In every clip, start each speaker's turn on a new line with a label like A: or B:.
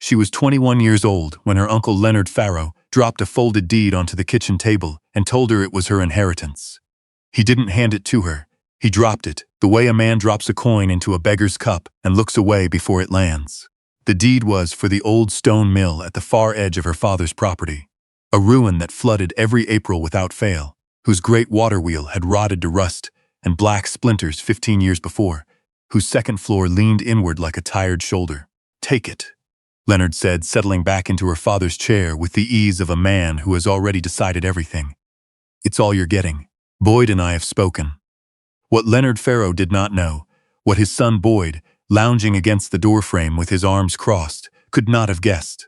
A: She was 21 years old when her uncle Leonard Farrow dropped a folded deed onto the kitchen table and told her it was her inheritance. He didn't hand it to her. He dropped it, the way a man drops a coin into a beggar's cup and looks away before it lands. The deed was for the old stone mill at the far edge of her father's property, a ruin that flooded every April without fail, whose great water wheel had rotted to rust and black splinters 15 years before, whose second floor leaned inward like a tired shoulder. "Take it," Leonard said, settling back into her father's chair with the ease of a man who has already decided everything. "It's all you're getting. Boyd and I have spoken." What Leonard Farrow did not know, what his son Boyd, lounging against the doorframe with his arms crossed, could not have guessed,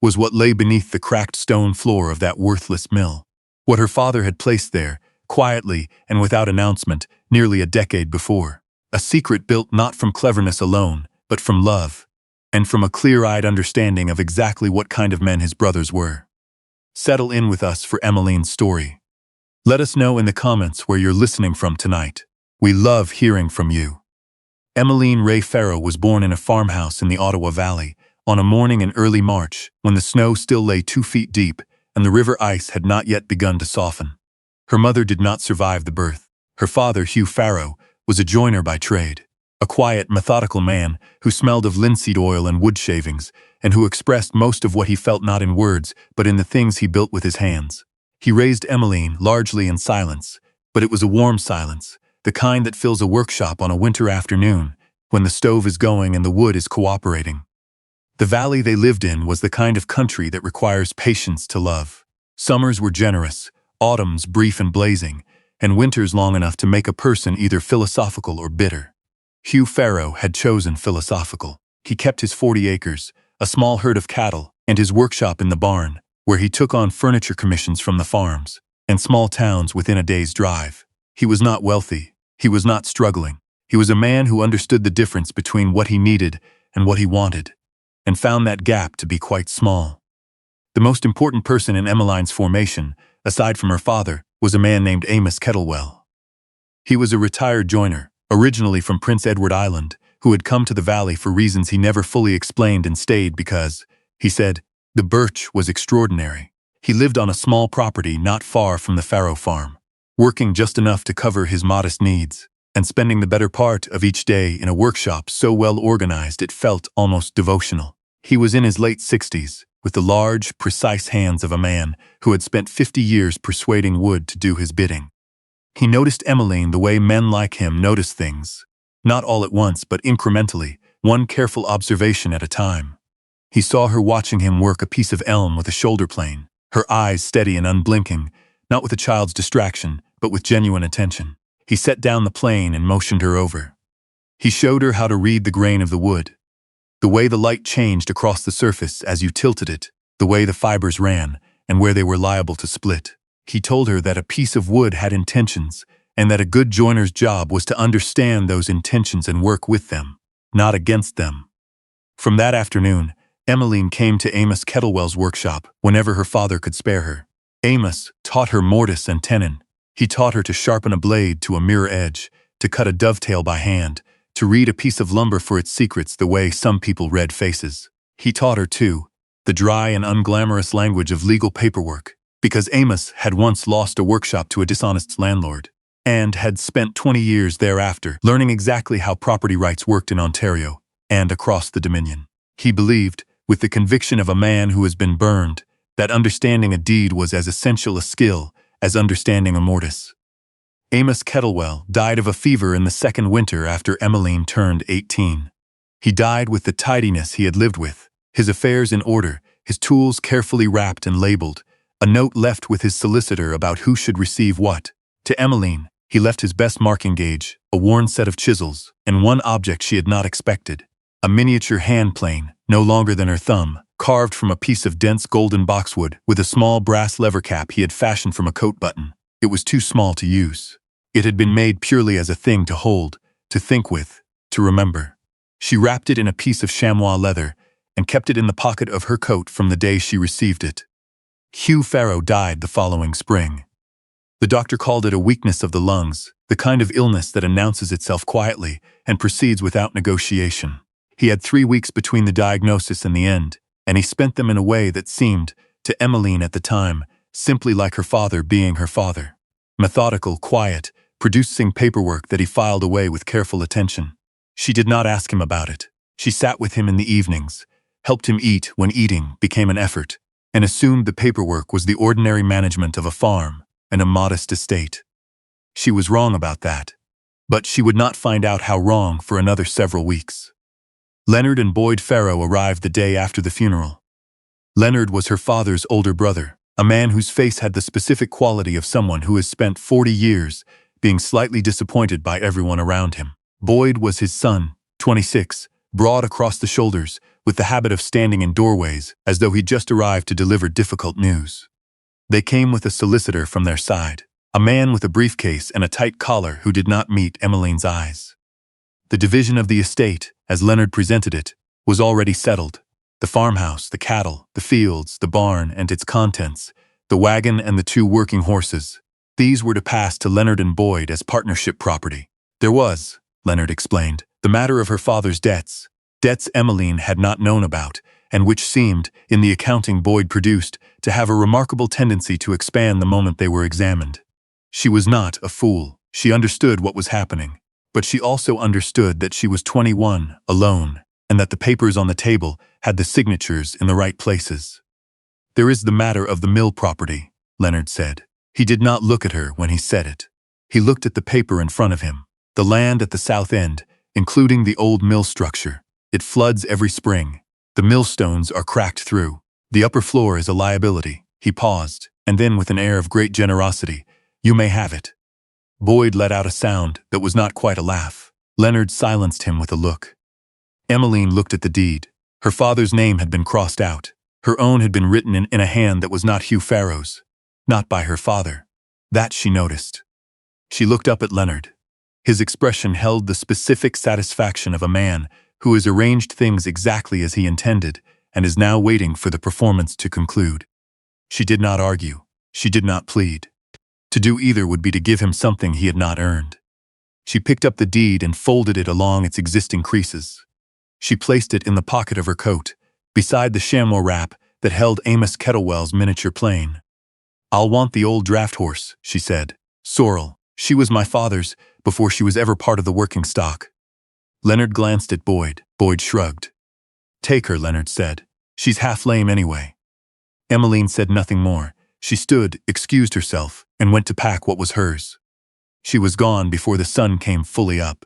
A: was what lay beneath the cracked stone floor of that worthless mill. What her father had placed there, quietly and without announcement, nearly a decade before. A secret built not from cleverness alone, but from love, and from a clear-eyed understanding of exactly what kind of men his brothers were. Settle in with us for Emmeline's story. Let us know in the comments where you're listening from tonight. We love hearing from you. Emmeline Ray Farrow was born in a farmhouse in the Ottawa Valley on a morning in early March when the snow still lay 2 feet deep and the river ice had not yet begun to soften. Her mother did not survive the birth. Her father, Hugh Farrow, was a joiner by trade, a quiet, methodical man who smelled of linseed oil and wood shavings and who expressed most of what he felt not in words but in the things he built with his hands. He raised Emmeline largely in silence, but it was a warm silence, the kind that fills a workshop on a winter afternoon when the stove is going and the wood is cooperating. The valley they lived in was the kind of country that requires patience to love. Summers were generous, autumns brief and blazing, and winters long enough to make a person either philosophical or bitter. Hugh Farrow had chosen philosophical. He kept his 40 acres, a small herd of cattle, and his workshop in the barn, where he took on furniture commissions from the farms and small towns within a day's drive. He was not wealthy. He was not struggling. He was a man who understood the difference between what he needed and what he wanted, and found that gap to be quite small. The most important person in Emmeline's formation, aside from her father, was a man named Amos Kettlewell. He was a retired joiner, originally from Prince Edward Island, who had come to the valley for reasons he never fully explained and stayed because, he said, the birch was extraordinary. He lived on a small property not far from the Farrow farm, working just enough to cover his modest needs, and spending the better part of each day in a workshop so well organized it felt almost devotional. He was in his late 60s, with the large, precise hands of a man who had spent 50 years persuading wood to do his bidding. He noticed Emmeline the way men like him notice things, not all at once but incrementally, one careful observation at a time. He saw her watching him work a piece of elm with a shoulder plane, her eyes steady and unblinking, not with a child's distraction, but with genuine attention. He set down the plane and motioned her over. He showed her how to read the grain of the wood, the way the light changed across the surface as you tilted it, the way the fibers ran, and where they were liable to split. He told her that a piece of wood had intentions, and that a good joiner's job was to understand those intentions and work with them, not against them. From that afternoon, Emmeline came to Amos Kettlewell's workshop whenever her father could spare her. Amos taught her mortise and tenon. He taught her to sharpen a blade to a mirror edge, to cut a dovetail by hand, to read a piece of lumber for its secrets the way some people read faces. He taught her, too, the dry and unglamorous language of legal paperwork, because Amos had once lost a workshop to a dishonest landlord, and had spent 20 years thereafter learning exactly how property rights worked in Ontario and across the Dominion. He believed, with the conviction of a man who has been burned, that understanding a deed was as essential a skill as understanding a mortise. Amos Kettlewell died of a fever in the second winter after Emmeline turned 18. He died with the tidiness he had lived with, his affairs in order, his tools carefully wrapped and labeled, a note left with his solicitor about who should receive what. To Emmeline, he left his best marking gauge, a worn set of chisels, and one object she had not expected, a miniature hand plane, no longer than her thumb, carved from a piece of dense golden boxwood with a small brass lever cap he had fashioned from a coat button. It was too small to use. It had been made purely as a thing to hold, to think with, to remember. She wrapped it in a piece of chamois leather and kept it in the pocket of her coat from the day she received it. Hugh Farrow died the following spring. The doctor called it a weakness of the lungs, the kind of illness that announces itself quietly and proceeds without negotiation. He had 3 weeks between the diagnosis and the end, and he spent them in a way that seemed, to Emmeline at the time, simply like her father being her father. Methodical, quiet, producing paperwork that he filed away with careful attention. She did not ask him about it. She sat with him in the evenings, helped him eat when eating became an effort, and assumed the paperwork was the ordinary management of a farm and a modest estate. She was wrong about that, but she would not find out how wrong for another several weeks. Leonard and Boyd Farrow arrived the day after the funeral. Leonard was her father's older brother, a man whose face had the specific quality of someone who has spent 40 years being slightly disappointed by everyone around him. Boyd was his son, 26, broad across the shoulders, with the habit of standing in doorways as though he'd just arrived to deliver difficult news. They came with a solicitor from their side, a man with a briefcase and a tight collar who did not meet Emmeline's eyes. The division of the estate, as Leonard presented it, was already settled. The farmhouse, the cattle, the fields, the barn and its contents, the wagon and the 2 working horses. These were to pass to Leonard and Boyd as partnership property. There was, Leonard explained, the matter of her father's debts Emmeline had not known about, and which seemed, in the accounting Boyd produced, to have a remarkable tendency to expand the moment they were examined. She was not a fool. She understood what was happening, but she also understood that she was 21, alone, and that the papers on the table had the signatures in the right places. There is the matter of the mill property, Leonard said. He did not look at her when he said it. He looked at the paper in front of him. The land at the south end, including the old mill structure. It floods every spring. The millstones are cracked through. The upper floor is a liability. He paused, and then with an air of great generosity, "You may have it." Boyd let out a sound that was not quite a laugh. Leonard silenced him with a look. Emmeline looked at the deed. Her father's name had been crossed out. Her own had been written in a hand that was not Hugh Farrow's. Not by her father. That she noticed. She looked up at Leonard. His expression held the specific satisfaction of a man who has arranged things exactly as he intended and is now waiting for the performance to conclude. She did not argue. She did not plead. To do either would be to give him something he had not earned. She picked up the deed and folded it along its existing creases. She placed it in the pocket of her coat, beside the chamois wrap that held Amos Kettlewell's miniature plane. "I'll want the old draft horse," she said. "Sorrel. She was my father's before she was ever part of the working stock." Leonard glanced at Boyd. Boyd shrugged. "Take her," Leonard said. "She's half lame anyway." Emmeline said nothing more. She stood, excused herself, and went to pack what was hers. She was gone before the sun came fully up.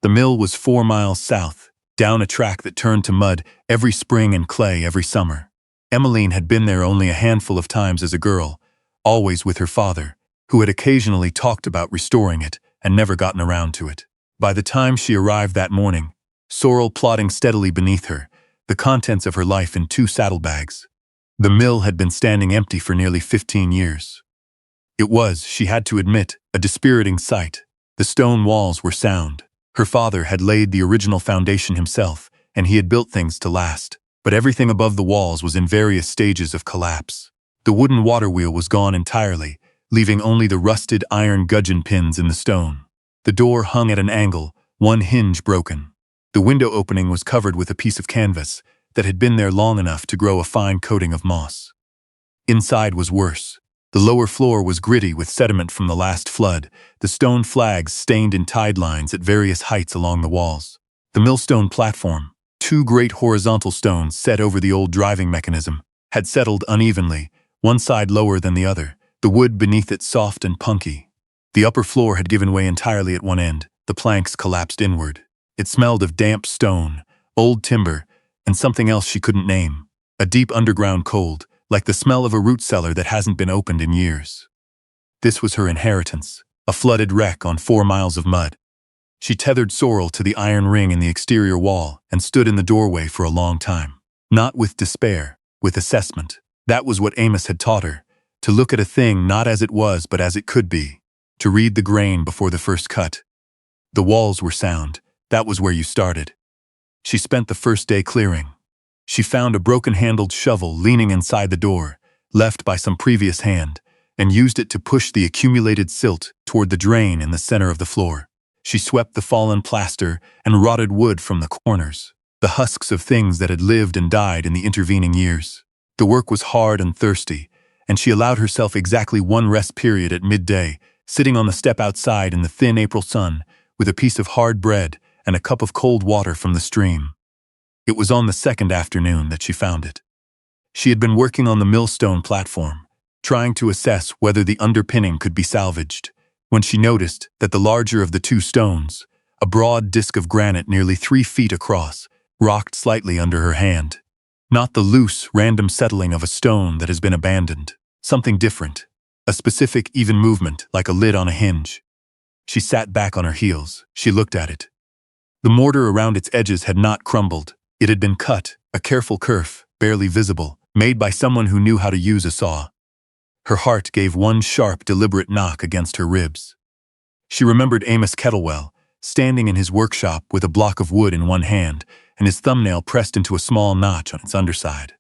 A: The mill was 4 miles south, down a track that turned to mud every spring and clay every summer. Emmeline had been there only a handful of times as a girl, always with her father, who had occasionally talked about restoring it and never gotten around to it. By the time she arrived that morning, Sorrel plodding steadily beneath her, the contents of her life in 2 saddlebags. The mill had been standing empty for nearly 15 years. It was, she had to admit, a dispiriting sight. The stone walls were sound. Her father had laid the original foundation himself, and he had built things to last, but everything above the walls was in various stages of collapse. The wooden water wheel was gone entirely, leaving only the rusted iron gudgeon pins in the stone. The door hung at an angle, one hinge broken. The window opening was covered with a piece of canvas that had been there long enough to grow a fine coating of moss. Inside was worse. The lower floor was gritty with sediment from the last flood, the stone flags stained in tide lines at various heights along the walls. The millstone platform, 2 great horizontal stones set over the old driving mechanism, had settled unevenly, one side lower than the other, the wood beneath it soft and punky. The upper floor had given way entirely at one end, the planks collapsed inward. It smelled of damp stone, old timber, and something else she couldn't name. A deep underground cold, like the smell of a root cellar that hasn't been opened in years. This was her inheritance, a flooded wreck on 4 miles of mud. She tethered Sorrel to the iron ring in the exterior wall and stood in the doorway for a long time. Not with despair, with assessment. That was what Amos had taught her, to look at a thing not as it was but as it could be, to read the grain before the first cut. The walls were sound. That was where you started. She spent the first day clearing. She found a broken-handled shovel leaning inside the door, left by some previous hand, and used it to push the accumulated silt toward the drain in the center of the floor. She swept the fallen plaster and rotted wood from the corners. the husks of things that had lived and died in the intervening years. The work was hard and thirsty, and she allowed herself exactly one rest period at midday, sitting on the step outside in the thin April sun, with a piece of hard bread and a cup of cold water from the stream. It was on the second afternoon that she found it. She had been working on the millstone platform, trying to assess whether the underpinning could be salvaged, when she noticed that the larger of the two stones, a broad disk of granite nearly 3 feet across, rocked slightly under her hand. Not the loose, random settling of a stone that has been abandoned. Something different. A specific, even movement, like a lid on a hinge. She sat back on her heels. She looked at it. The mortar around its edges had not crumbled. It had been cut, a careful kerf, barely visible, made by someone who knew how to use a saw. Her heart gave one sharp, deliberate knock against her ribs. She remembered Amos Kettlewell, standing in his workshop with a block of wood in one hand and his thumbnail pressed into a small notch on its underside.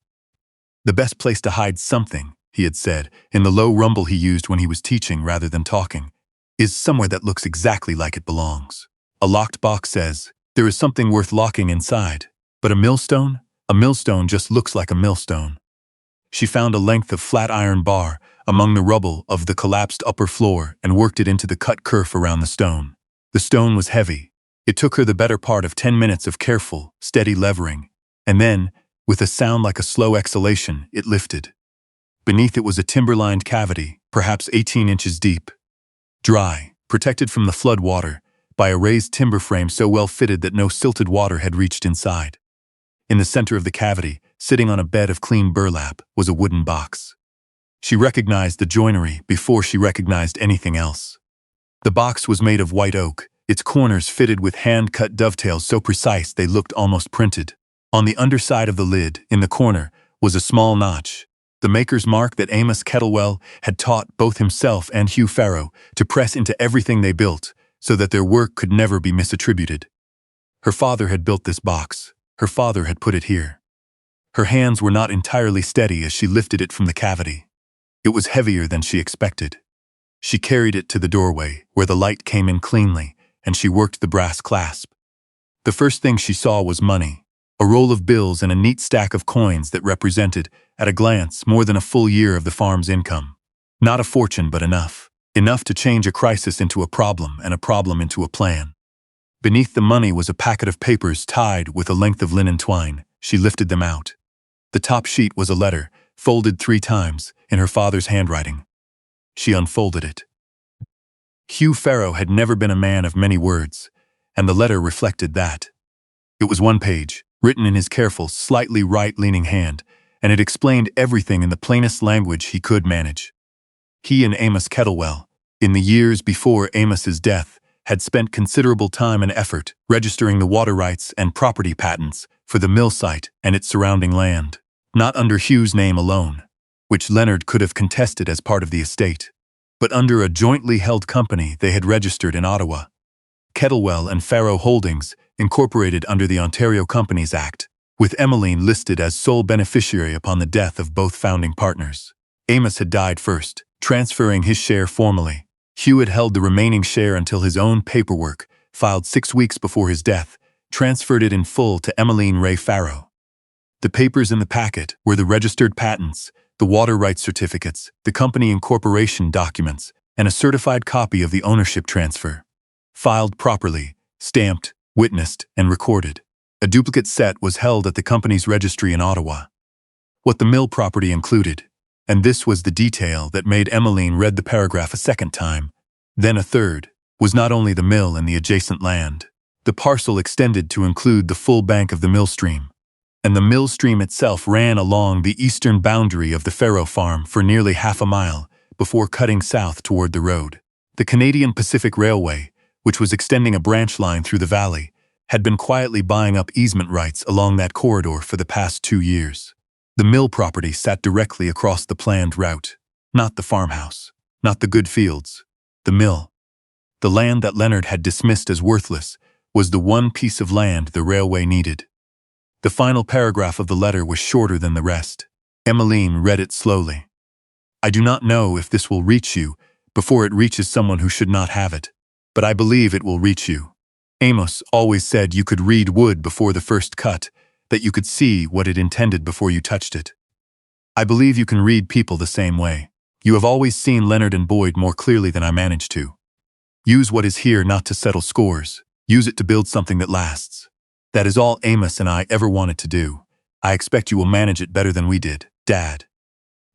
A: "The best place to hide something," he had said, in the low rumble he used when he was teaching rather than talking, "is somewhere that looks exactly like it belongs. A locked box says, there is something worth locking inside. But a millstone? A millstone just looks like a millstone." She found a length of flat iron bar among the rubble of the collapsed upper floor and worked it into the cut kerf around the stone. The stone was heavy. It took her the better part of 10 minutes of careful, steady levering, and then, with a sound like a slow exhalation, it lifted. Beneath it was a timber-lined cavity, perhaps 18 inches deep. Dry, protected from the flood water, by a raised timber frame so well fitted that no silted water had reached inside. In the center of the cavity, sitting on a bed of clean burlap, was a wooden box. She recognized the joinery before she recognized anything else. The box was made of white oak, its corners fitted with hand-cut dovetails so precise they looked almost printed. On the underside of the lid, in the corner, was a small notch, the maker's mark that Amos Kettlewell had taught both himself and Hugh Farrow to press into everything they built, so that their work could never be misattributed. Her father had built this box. Her father had put it here. Her hands were not entirely steady as she lifted it from the cavity. It was heavier than she expected. She carried it to the doorway, where the light came in cleanly, and she worked the brass clasp. The first thing she saw was money, a roll of bills and a neat stack of coins that represented, at a glance, more than a full year of the farm's income. Not a fortune, but enough. Enough to change a crisis into a problem and a problem into a plan. Beneath the money was a packet of papers tied with a length of linen twine. She lifted them out. The top sheet was a letter, folded 3 times, in her father's handwriting. She unfolded it. Hugh Farrow had never been a man of many words, and the letter reflected that. It was 1 page, written in his careful, slightly right-leaning hand, and it explained everything in the plainest language he could manage. He and Amos Kettlewell, in the years before Amos's death, had spent considerable time and effort registering the water rights and property patents for the mill site and its surrounding land, not under Hugh's name alone, which Leonard could have contested as part of the estate, but under a jointly held company they had registered in Ottawa. Kettlewell and Farrow Holdings, incorporated under the Ontario Companies Act, with Emmeline listed as sole beneficiary upon the death of both founding partners. Amos had died first, transferring his share formally. Hugh had held the remaining share until his own paperwork, filed 6 weeks before his death, transferred it in full to Emmeline Ray Farrow. The papers in the packet were the registered patents, the water rights certificates, the company incorporation documents, and a certified copy of the ownership transfer. Filed properly, stamped, witnessed, and recorded. A duplicate set was held at the company's registry in Ottawa. What the mill property included, and this was the detail that made Emmeline read the paragraph a second time, then a third, was not only the mill and the adjacent land. The parcel extended to include the full bank of the mill stream, and the mill stream itself ran along the eastern boundary of the Farrow farm for nearly half a mile before cutting south toward the road. The Canadian Pacific Railway, which was extending a branch line through the valley, had been quietly buying up easement rights along that corridor for the past 2 years. The mill property sat directly across the planned route, not the farmhouse, not the good fields, the mill. The land that Leonard had dismissed as worthless was the one piece of land the railway needed. The final paragraph of the letter was shorter than the rest. Emmeline read it slowly. "I do not know if this will reach you before it reaches someone who should not have it, but I believe it will reach you. Amos always said you could read wood before the first cut, that you could see what it intended before you touched it. I believe you can read people the same way. You have always seen Leonard and Boyd more clearly than I managed to. Use what is here not to settle scores. Use it to build something that lasts. That is all Amos and I ever wanted to do. I expect you will manage it better than we did, Dad.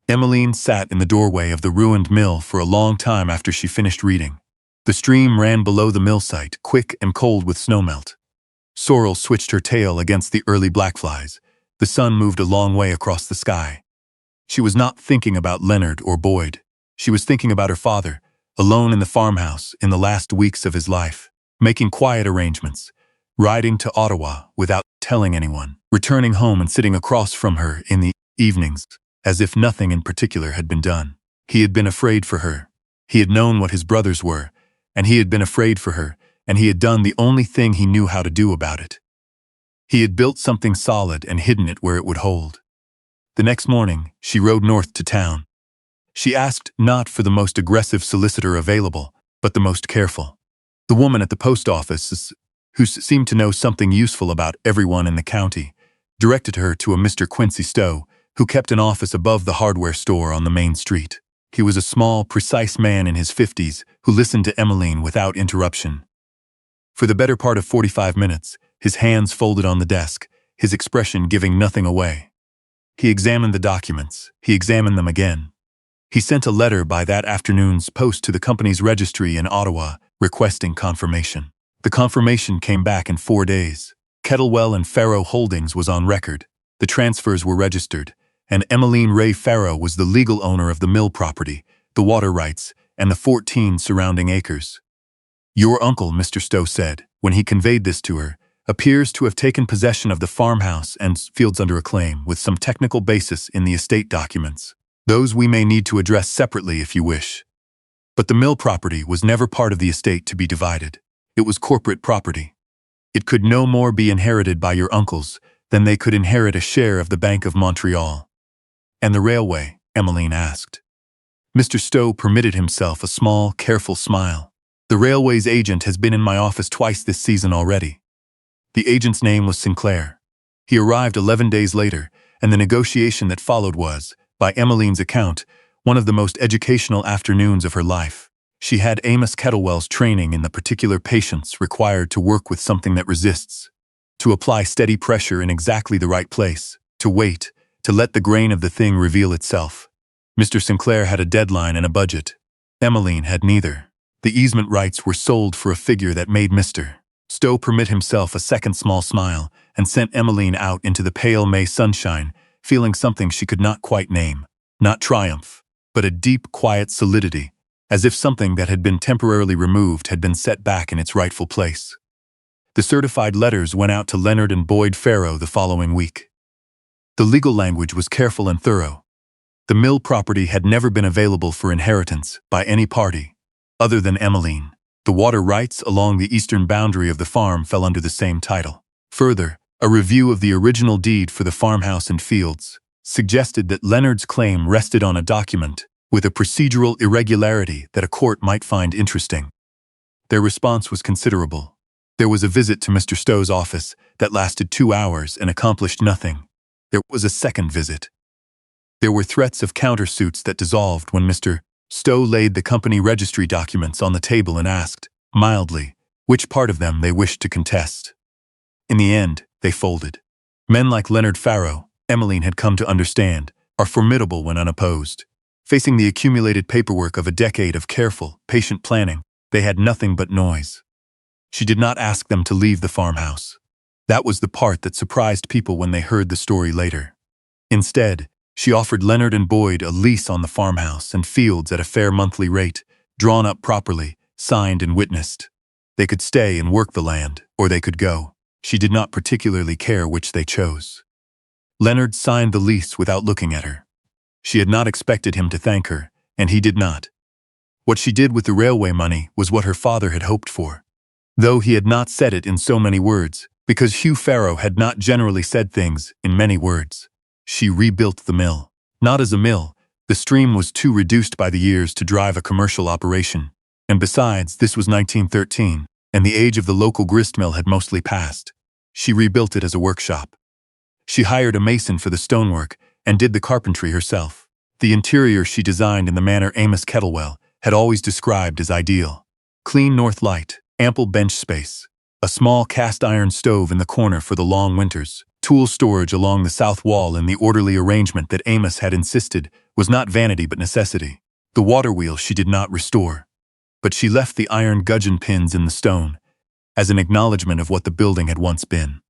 A: Emmeline sat in the doorway of the ruined mill for a long time after she finished reading. The stream ran below the mill site, quick and cold with snowmelt. Sorrel switched her tail against the early blackflies. The sun moved a long way across the sky. She was not thinking about Leonard or Boyd. She was thinking about her father, alone in the farmhouse in the last weeks of his life, making quiet arrangements, riding to Ottawa without telling anyone, returning home and sitting across from her in the evenings, as if nothing in particular had been done. He had been afraid for her. He had known what his brothers were, and he had been afraid for her, and he had done the only thing he knew how to do about it. He had built something solid and hidden it where it would hold. The next morning, she rode north to town. She asked not for the most aggressive solicitor available, but the most careful. The woman at the post office, who seemed to know something useful about everyone in the county, directed her to a Mr. Quincy Stowe, who kept an office above the hardware store on the main street. He was a small, precise man in his 50s who listened to Emmeline without interruption. For the better part of 45 minutes, his hands folded on the desk, his expression giving nothing away. He examined the documents. He examined them again. He sent a letter by that afternoon's post to the company's registry in Ottawa, requesting confirmation. The confirmation came back in 4 days. Kettlewell and Farrow Holdings was on record. The transfers were registered, and Emmeline Ray Farrow was the legal owner of the mill property, the water rights, and the 14 surrounding acres. Your uncle, Mr. Stowe said, when he conveyed this to her, appears to have taken possession of the farmhouse and fields under a claim with some technical basis in the estate documents. Those we may need to address separately if you wish. But the mill property was never part of the estate to be divided. It was corporate property. It could no more be inherited by your uncles than they could inherit a share of the Bank of Montreal. And the railway? Emmeline asked. Mr. Stowe permitted himself a small, careful smile. The railway's agent has been in my office twice this season already. The agent's name was Sinclair. He arrived 11 days later, and the negotiation that followed was, by Emmeline's account, one of the most educational afternoons of her life. She had Amos Kettlewell's training in the particular patience required to work with something that resists, to apply steady pressure in exactly the right place, to wait, to let the grain of the thing reveal itself. Mr. Sinclair had a deadline and a budget. Emmeline had neither. The easement rights were sold for a figure that made Mr. Stowe permit himself a second small smile and sent Emmeline out into the pale May sunshine, feeling something she could not quite name. Not triumph, but a deep, quiet solidity, as if something that had been temporarily removed had been set back in its rightful place. The certified letters went out to Leonard and Boyd Farrow the following week. The legal language was careful and thorough. The mill property had never been available for inheritance by any party, other than Emmeline. The water rights along the eastern boundary of the farm fell under the same title. Further, a review of the original deed for the farmhouse and fields suggested that Leonard's claim rested on a document with a procedural irregularity that a court might find interesting. Their response was considerable. There was a visit to Mr. Stowe's office that lasted 2 hours and accomplished nothing. There was a second visit. There were threats of countersuits that dissolved when Mr. Stowe laid the company registry documents on the table and asked, mildly, which part of them they wished to contest. In the end, they folded. Men like Leonard Farrow, Emmeline had come to understand, are formidable when unopposed. Facing the accumulated paperwork of a decade of careful, patient planning, they had nothing but noise. She did not ask them to leave the farmhouse. That was the part that surprised people when they heard the story later. Instead, she offered Leonard and Boyd a lease on the farmhouse and fields at a fair monthly rate, drawn up properly, signed and witnessed. They could stay and work the land, or they could go. She did not particularly care which they chose. Leonard signed the lease without looking at her. She had not expected him to thank her, and he did not. What she did with the railway money was what her father had hoped for. Though he had not said it in so many words, because Hugh Farrow had not generally said things in many words. She rebuilt the mill. Not as a mill, the stream was too reduced by the years to drive a commercial operation. And besides, this was 1913. and the age of the local gristmill had mostly passed. She rebuilt it as a workshop. She hired a mason for the stonework and did the carpentry herself. The interior she designed in the manner Amos Kettlewell had always described as ideal. Clean north light, ample bench space, a small cast-iron stove in the corner for the long winters, tool storage along the south wall, and the orderly arrangement that Amos had insisted was not vanity but necessity. The water wheel she did not restore, but she left the iron gudgeon pins in the stone as an acknowledgement of what the building had once been.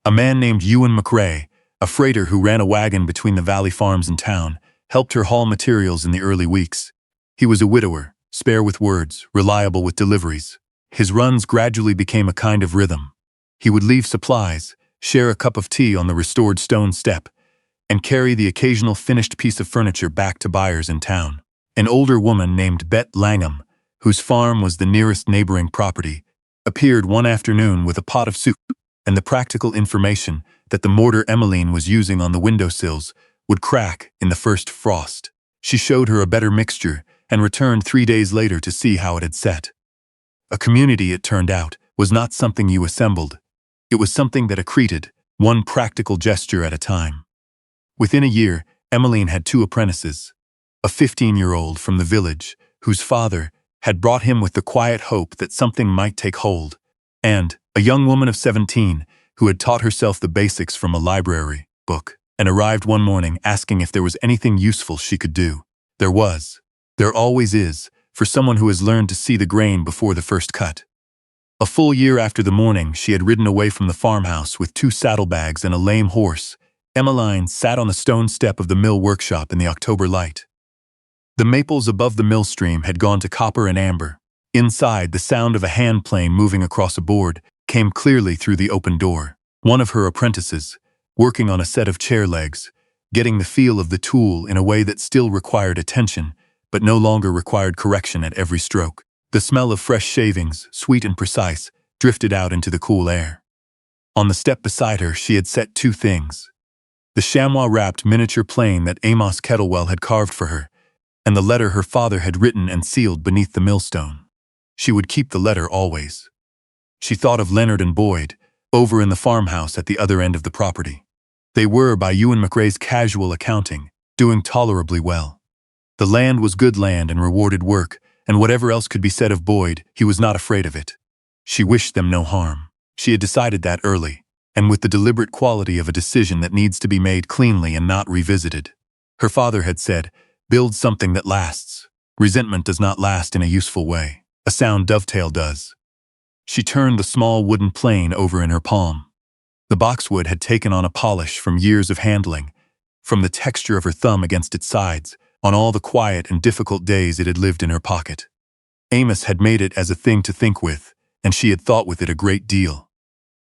A: A man named Ewan McRae, a freighter who ran a wagon between the valley farms and town, helped her haul materials in the early weeks. He was a widower, spare with words, reliable with deliveries. His runs gradually became a kind of rhythm. He would leave supplies, share a cup of tea on the restored stone step, and carry the occasional finished piece of furniture back to buyers in town. An older woman named Bet Langham, whose farm was the nearest neighboring property, appeared one afternoon with a pot of soup and the practical information that the mortar Emmeline was using on the windowsills would crack in the first frost. She showed her a better mixture and returned 3 days later to see how it had set. A community, it turned out, was not something you assembled. It was something that accreted, one practical gesture at a time. Within a year, Emmeline had 2 apprentices. A 15-year-old from the village, whose father had brought him with the quiet hope that something might take hold, and a young woman of 17 who had taught herself the basics from a library book and arrived one morning asking if there was anything useful she could do. There was. There always is, for someone who has learned to see the grain before the first cut. A full year after the morning she had ridden away from the farmhouse with 2 saddlebags and a lame horse, Emmeline sat on the stone step of the mill workshop in the October light. The maples above the mill stream had gone to copper and amber. Inside, the sound of a hand plane moving across a board came clearly through the open door. One of her apprentices, working on a set of chair legs, getting the feel of the tool in a way that still required attention, but no longer required correction at every stroke. The smell of fresh shavings, sweet and precise, drifted out into the cool air. On the step beside her she had set 2 things: the chamois-wrapped miniature plane that Amos Kettlewell had carved for her, and the letter her father had written and sealed beneath the millstone. She would keep the letter always. She thought of Leonard and Boyd, over in the farmhouse at the other end of the property. They were, by Ewan McRae's casual accounting, doing tolerably well. The land was good land and rewarded work, and whatever else could be said of Boyd, he was not afraid of it. She wished them no harm. She had decided that early, and with the deliberate quality of a decision that needs to be made cleanly and not revisited. Her father had said, "Build something that lasts. Resentment does not last in a useful way. A sound dovetail does." She turned the small wooden plane over in her palm. The boxwood had taken on a polish from years of handling, from the texture of her thumb against its sides, on all the quiet and difficult days it had lived in her pocket. Amos had made it as a thing to think with, and she had thought with it a great deal.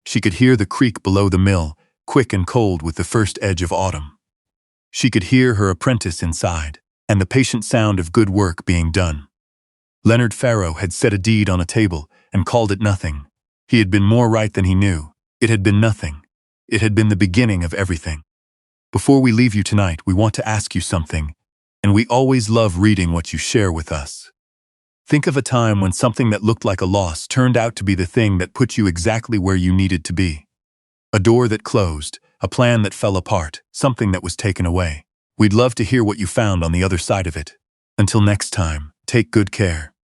A: She could hear the creek below the mill, quick and cold with the first edge of autumn. She could hear her apprentice inside, and the patient sound of good work being done. Leonard Farrow had set a deed on a table and called it nothing. He had been more right than he knew. It had been nothing. It had been the beginning of everything. Before we leave you tonight, we want to ask you something, and we always love reading what you share with us. Think of a time when something that looked like a loss turned out to be the thing that put you exactly where you needed to be. A door that closed, a plan that fell apart, something that was taken away. We'd love to hear what you found on the other side of it. Until next time, take good care.